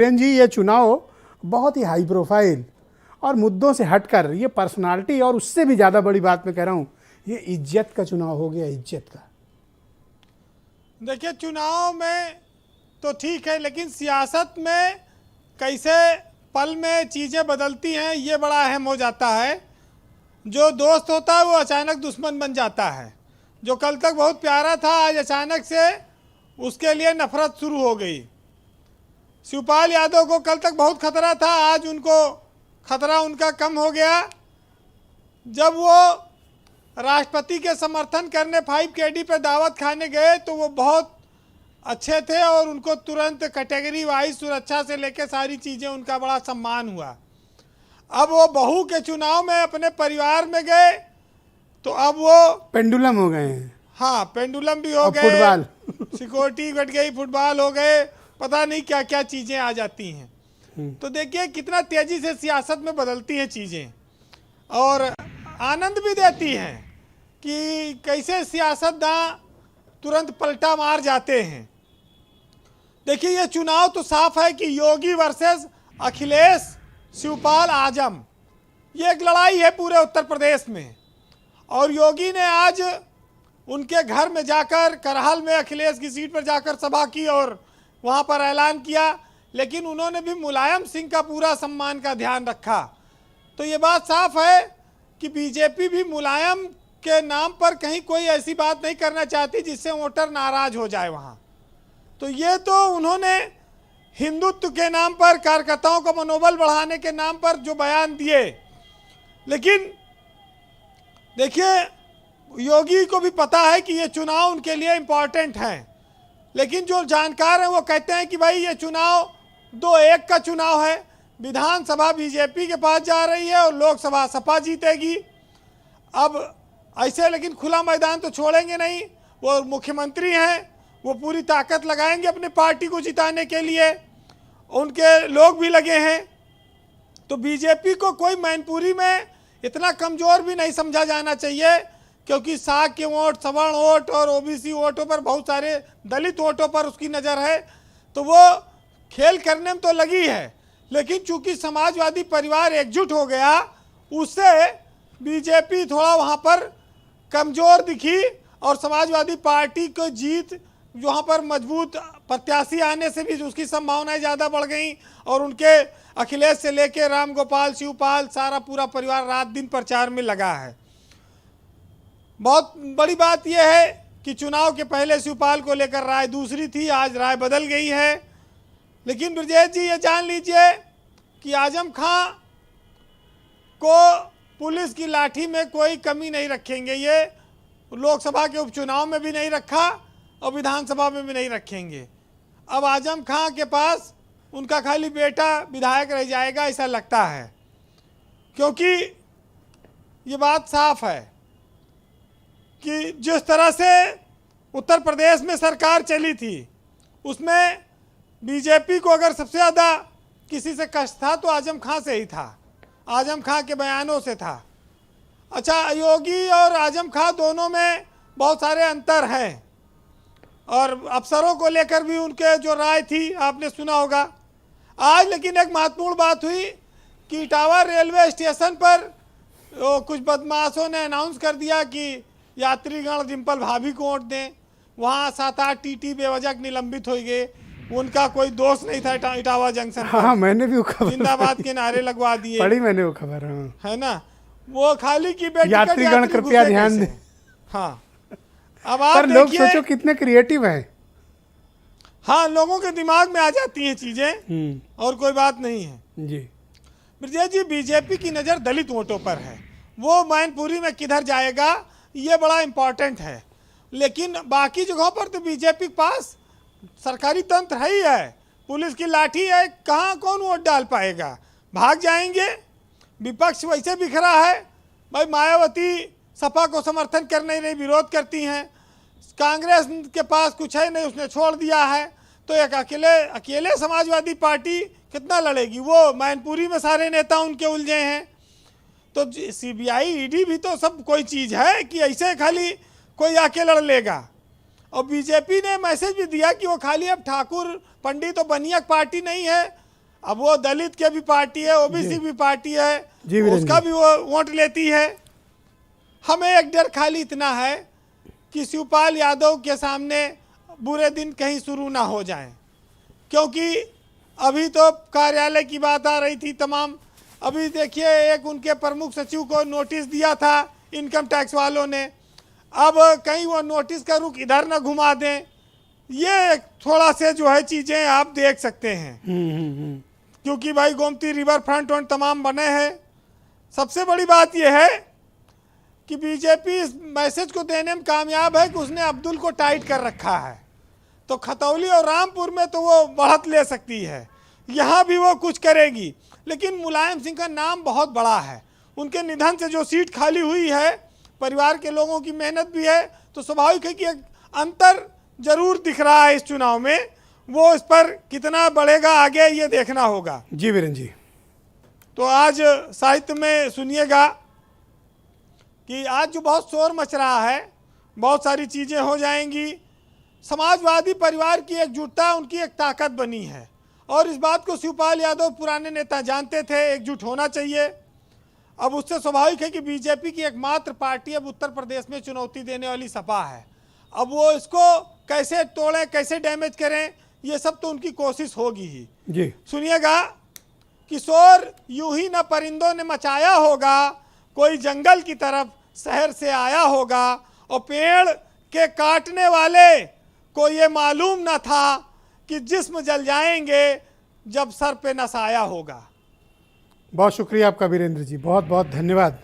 जी ये चुनाव बहुत ही हाई प्रोफाइल और मुद्दों से हटकर ये पर्सनालिटी और उससे भी ज़्यादा बड़ी बात मैं कह रहा हूँ, ये इज्जत का चुनाव हो गया, इज्जत का। देखिए, चुनाव में तो ठीक है, लेकिन सियासत में कैसे पल में चीज़ें बदलती हैं ये बड़ा अहम हो जाता है। जो दोस्त होता है वो अचानक दुश्मन बन जाता है। जो कल तक बहुत प्यारा था, आज अचानक से उसके लिए नफरत शुरू हो गई। शिवपाल यादव को कल तक बहुत खतरा था, आज उनको खतरा उनका कम हो गया। जब वो राष्ट्रपति के समर्थन करने 5KD पर दावत खाने गए तो वो बहुत अच्छे थे और उनको तुरंत कैटेगरी वाइज सुरक्षा से लेकर सारी चीज़ें उनका बड़ा सम्मान हुआ। अब वो बहू के चुनाव में अपने परिवार में गए तो अब वो पेंडुलम हो गए हैं। हाँ, पेंडुलम भी हो गए, फुटबॉल सिक्योरिटी घट गई, फुटबॉल हो गए, पता नहीं क्या क्या चीज़ें आ जाती हैं। तो देखिए कितना तेज़ी से सियासत में बदलती हैं चीज़ें, और आनंद भी देती हैं कि कैसे सियासतदान तुरंत पलटा मार जाते हैं। देखिए, ये चुनाव तो साफ है कि योगी वर्सेस अखिलेश, शिवपाल, आजम, ये एक लड़ाई है पूरे उत्तर प्रदेश में। और योगी ने आज उनके घर में जाकर करहल में अखिलेश की सीट पर जाकर सभा की और वहाँ पर ऐलान किया, लेकिन उन्होंने भी मुलायम सिंह का पूरा सम्मान का ध्यान रखा। तो ये बात साफ है कि बीजेपी भी मुलायम के नाम पर कहीं कोई ऐसी बात नहीं करना चाहती जिससे वोटर नाराज हो जाए वहाँ। तो ये तो उन्होंने हिंदुत्व के नाम पर, कार्यकर्ताओं का मनोबल बढ़ाने के नाम पर जो बयान दिए, लेकिन देखिए योगी को भी पता है कि ये चुनाव उनके लिए इम्पॉर्टेंट है। लेकिन जो जानकार हैं वो कहते हैं कि भाई ये चुनाव 2-1 का चुनाव है। विधानसभा बीजेपी के पास जा रही है और लोकसभा सपा जीतेगी। अब ऐसे लेकिन खुला मैदान तो छोड़ेंगे नहीं। वो मुख्यमंत्री हैं, वो पूरी ताकत लगाएंगे अपने पार्टी को जिताने के लिए, उनके लोग भी लगे हैं। तो बीजेपी को कोई मैनपुरी में इतना कमज़ोर भी नहीं समझा जाना चाहिए, क्योंकि साग के वोट, सवर्ण वोट और ओबीसी वोटों पर, बहुत सारे दलित वोटों पर उसकी नज़र है। तो वो खेल करने में तो लगी है, लेकिन चूंकि समाजवादी परिवार एकजुट हो गया, उससे बीजेपी थोड़ा वहाँ पर कमज़ोर दिखी और समाजवादी पार्टी को जीत, वहाँ पर मजबूत प्रत्याशी आने से भी उसकी संभावनाएं ज़्यादा बढ़ गई। और उनके अखिलेश से लेके राम गोपाल, शिवपाल, सारा पूरा परिवार रात दिन प्रचार में लगा है। बहुत बड़ी बात यह है कि चुनाव के पहले शिवपाल को लेकर राय दूसरी थी, आज राय बदल गई है। लेकिन ब्रजेश जी ये जान लीजिए कि आजम खां को पुलिस की लाठी में कोई कमी नहीं रखेंगे। ये लोकसभा के उपचुनाव में भी नहीं रखा और विधानसभा में भी नहीं रखेंगे। अब आजम खां के पास उनका खाली बेटा विधायक रह जाएगा ऐसा लगता है, क्योंकि ये बात साफ है कि जिस तरह से उत्तर प्रदेश में सरकार चली थी उसमें बीजेपी को अगर सबसे ज़्यादा किसी से कष्ट था तो आजम खां से ही था, आजम खां के बयानों से था। अच्छा, योगी और आजम खां दोनों में बहुत सारे अंतर हैं और अफसरों को लेकर भी उनके जो राय थी आपने सुना होगा। आज लेकिन एक महत्वपूर्ण बात हुई कि इटावा रेलवे स्टेशन पर कुछ बदमाशों ने अनाउंस कर दिया कि यात्रीगण डिम्पल भाभी को वोट दें। वहाँ 7-8 टीटी बेवजह निलंबित हो गए, उनका कोई दोष नहीं था। इटावा जंक्शन पर हाँ, मैंने भी वो खबर, जिंदाबाद के नारे लगवा दिए, पढ़ी मैंने वो खबर। हाँ, है ना, वो खाली की बेटी यात्रीगण कृपया ध्यान दें। हाँ, अब आप पर लोग सोचो कितने क्रिएटिव हैं। हाँ, लोगों के दिमाग में आ जाती हैं चीजें और कोई बात नहीं है जी। ब्रजेश जी, बीजेपी की नज़र दलित वोटों पर है। वो मैनपुरी में किधर जाएगा ये बड़ा इम्पॉर्टेंट है। लेकिन बाकी जगहों पर तो बीजेपी के पास सरकारी तंत्र है ही है, पुलिस की लाठी है, कहाँ कौन वोट डाल पाएगा, भाग जाएंगे। विपक्ष वैसे बिखरा है भाई, मायावती सपा को समर्थन कर नहीं रही, विरोध करती हैं। कांग्रेस के पास कुछ है नहीं, उसने छोड़ दिया है। तो एक अकेले समाजवादी पार्टी कितना लड़ेगी, वो मैनपुरी में सारे नेता उनके उलझे हैं। तो CBI ED भी तो सब कोई चीज़ है कि ऐसे खाली कोई आके लड़ लेगा। और बीजेपी ने मैसेज भी दिया कि वो खाली अब ठाकुर पंडित और बनिया पार्टी नहीं है, अब वो दलित के भी पार्टी है, ओबीसी भी पार्टी है, जी वीरेंद्र उसका भी वो वोट लेती है। हमें एक डर खाली इतना है कि शिवपाल यादव के सामने बुरे दिन कहीं शुरू ना हो जाएं, क्योंकि अभी तो कार्यालय की बात आ रही थी तमाम। अभी देखिए एक उनके प्रमुख सचिव को नोटिस दिया था इनकम टैक्स वालों ने, अब कहीं वो नोटिस का रुख इधर ना घुमा दें, ये थोड़ा से जो है चीज़ें आप देख सकते हैं। क्योंकि भाई गोमती रिवर फ्रंट और तमाम बने हैं। सबसे बड़ी बात यह है कि बीजेपी इस मैसेज को देने में कामयाब है कि उसने अब्दुल को टाइट कर रखा है, तो खतौली और रामपुर में तो वो बढ़त ले सकती है, यहाँ भी वो कुछ करेगी। लेकिन मुलायम सिंह का नाम बहुत बड़ा है, उनके निधन से जो सीट खाली हुई है, परिवार के लोगों की मेहनत भी है, तो स्वाभाविक है कि एक अंतर जरूर दिख रहा है इस चुनाव में। वो इस पर कितना बढ़ेगा आगे ये देखना होगा। जी वीरेंद्र जी, तो आज साहित्य में सुनिएगा कि आज जो बहुत शोर मच रहा है, बहुत सारी चीज़ें हो जाएंगी। समाजवादी परिवार की एकजुटता उनकी एक ताकत बनी है, और इस बात को शिवपाल यादव पुराने नेता जानते थे, एकजुट होना चाहिए। अब उससे स्वाभाविक है कि बीजेपी की एकमात्र पार्टी अब उत्तर प्रदेश में चुनौती देने वाली सपा है। अब वो इसको कैसे तोड़ें, कैसे डैमेज करें, ये सब तो उनकी कोशिश होगी ही। जी सुनिएगा, किशोर यूं ही न परिंदों ने मचाया होगा, कोई जंगल की तरफ शहर से आया होगा, और पेड़ के काटने वाले को ये मालूम न था कि जिस्म जल जाएंगे जब सर पे न साया होगा। बहुत शुक्रिया आपका वीरेंद्र जी, बहुत बहुत धन्यवाद।